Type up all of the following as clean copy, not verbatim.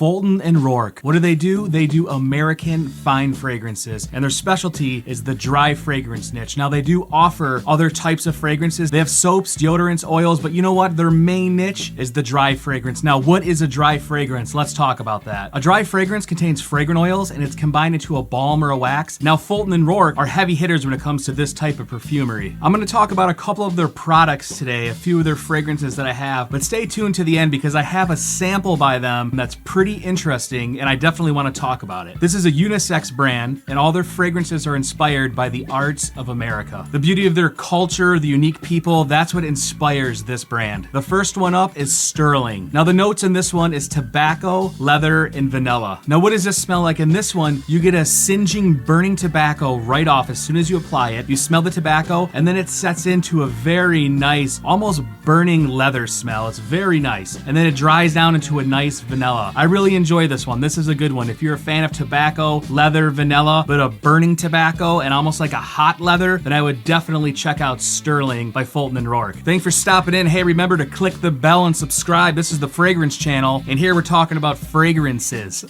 Fulton and Roark. What do? They do American fine fragrances, and their specialty is the dry fragrance niche. Now, they do offer other types of fragrances. They have soaps, deodorants, oils, but you know what? Their main niche is the dry fragrance. Now, what is a dry fragrance? Let's talk about that. A dry fragrance contains fragrant oils, and it's combined into a balm or a wax. Now, Fulton and Roark are heavy hitters when it comes to this type of perfumery. I'm going to talk about a couple of their products today, a few of their fragrances that I have, but stay tuned to the end because I have a sample by them that's pretty interesting, and I definitely want to talk about it. This is a unisex brand, and all their fragrances are inspired by the arts of America. The beauty of their culture, the unique people, that's what inspires this brand. The first one up is Sterling. Now, the notes in this one is tobacco, leather, and vanilla. Now, what does this smell like? In this one, you get a singeing, burning tobacco right off as soon as you apply it. You smell the tobacco, and then it sets into a very nice, almost burning leather smell. It's very nice. And then it dries down into a nice vanilla. I really enjoy this one. This is a good one. If you're a fan of tobacco, leather, vanilla, but a burning tobacco and almost like a hot leather, then I would definitely check out Sterling by Fulton and Roark. Thanks for stopping in. Hey, remember to click the bell and subscribe. This is the Fragrance Channel, and here we're talking about fragrances.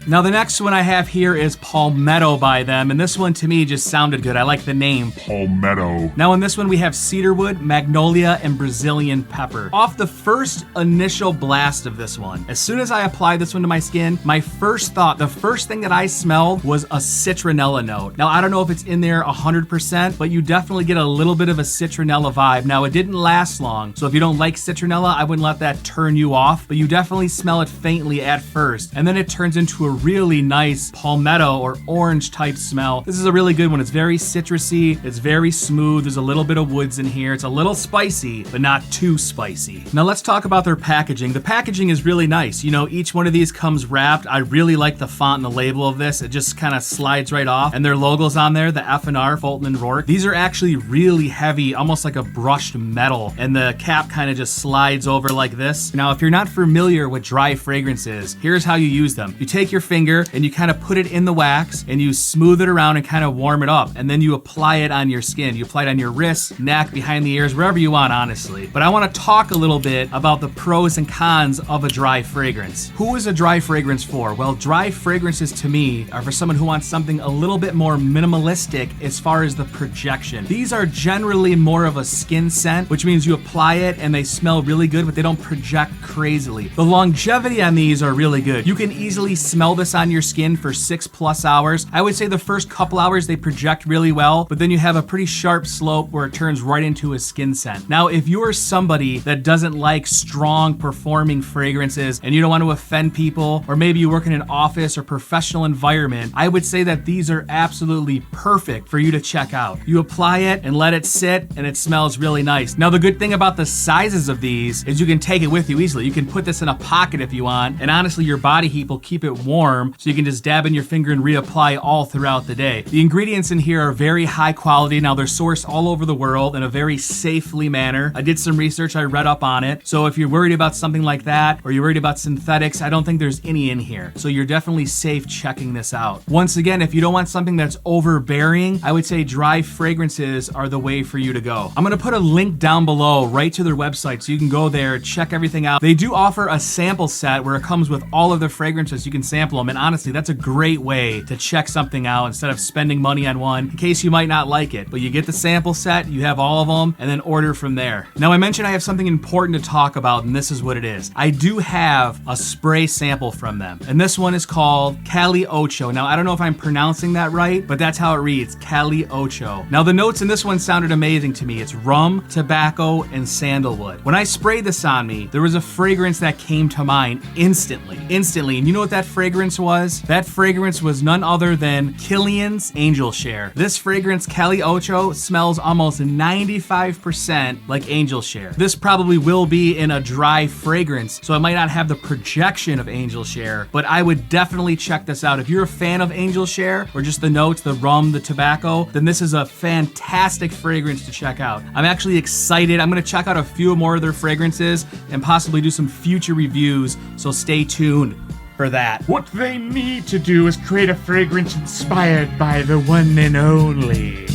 Now, the next one I have here is Palmetto by them, and this one to me just sounded good. I like the name Palmetto. Now, in this one we have cedarwood, magnolia, and Brazilian pepper. Off the first initial blast of this one, as soon as I applied this one to my skin, my first thought, the first thing that I smelled was a citronella note. Now, I don't know if it's in there 100%, but you definitely get a little bit of a citronella vibe. Now, it didn't last long, so if you don't like citronella, I wouldn't let that turn you off, but you definitely smell it faintly at first, and then it turns into a really nice palmetto or orange type smell. This is a really good one. It's very citrusy, it's very smooth, there's a little bit of woods in here, it's a little spicy, but not too spicy. Now let's talk about their packaging. The packaging is really nice. You know, each one of these comes wrapped. I really like the font and the label of this. It just kind of slides right off, and their logos on there, the F&R, Fulton and Roark. These are actually really heavy, almost like a brushed metal, and the cap kind of just slides over like this. Now, if you're not familiar with dry fragrances, here's how you use them. You take your finger and you kind of put it in the wax and you smooth it around and kind of warm it up, and then you apply it on your skin. You apply it on your wrists, neck, behind the ears, wherever you want, honestly. But I want to talk a little bit about the pros and cons of a dry fragrance. Who is a dry fragrance for? Well, dry fragrances to me are for someone who wants something a little bit more minimalistic as far as the projection. These are generally more of a skin scent, which means you apply it and they smell really good, but they don't project crazily. The longevity on these are really good. You can easily smell this on your skin for 6+ hours. I would say the first couple hours they project really well, but then you have a pretty sharp slope where it turns right into a skin scent. Now, if you're somebody that doesn't like strong performing fragrances and you don't want to offend people, or maybe you work in an office or professional environment, I would say that these are absolutely perfect for you to check out. You apply it and let it sit, and it smells really nice. Now, the good thing about the sizes of these is you can take it with you easily. You can put this in a pocket if you want, and honestly, your body heat will keep it warm, so you can just dab in your finger and reapply all throughout the day. The ingredients in here are very high quality. Now, they're sourced all over the world in a very safely manner. I did some research, I read up on it. So if you're worried about something like that, or you're worried about synthetics, I don't think there's any in here. So you're definitely safe checking this out. Once again, if you don't want something that's overbearing, I would say dry fragrances are the way for you to go. I'm gonna put a link down below right to their website so you can go there, check everything out. They do offer a sample set where it comes with all of their fragrances. You can sample them, and honestly, that's a great way to check something out instead of spending money on one in case you might not like it. But you get the sample set, you have all of them, and then order from there. Now, I mentioned I have something important to talk about, and this is what it is. I do have a spray sample from them, and this one is called Cali Ocho. Now, I don't know if I'm pronouncing that right, but that's how it reads, Cali Ocho. Now, the notes in this one sounded amazing to me. It's rum, tobacco, and sandalwood. When I sprayed this on me, there was a fragrance that came to mind instantly. And you know what that fragrance was? That fragrance was none other than Kilian's Angel Share. This fragrance, Cali Ocho, smells almost 95% like Angel Share. This probably will be in a dry fragrance, so it might not have the projection of Angel Share, but I would definitely check this out. If you're a fan of Angel Share, or just the notes, the rum, the tobacco, then this is a fantastic fragrance to check out. I'm actually excited. I'm gonna check out a few more of their fragrances and possibly do some future reviews, so stay tuned for that. What they need to do is create a fragrance inspired by the one and only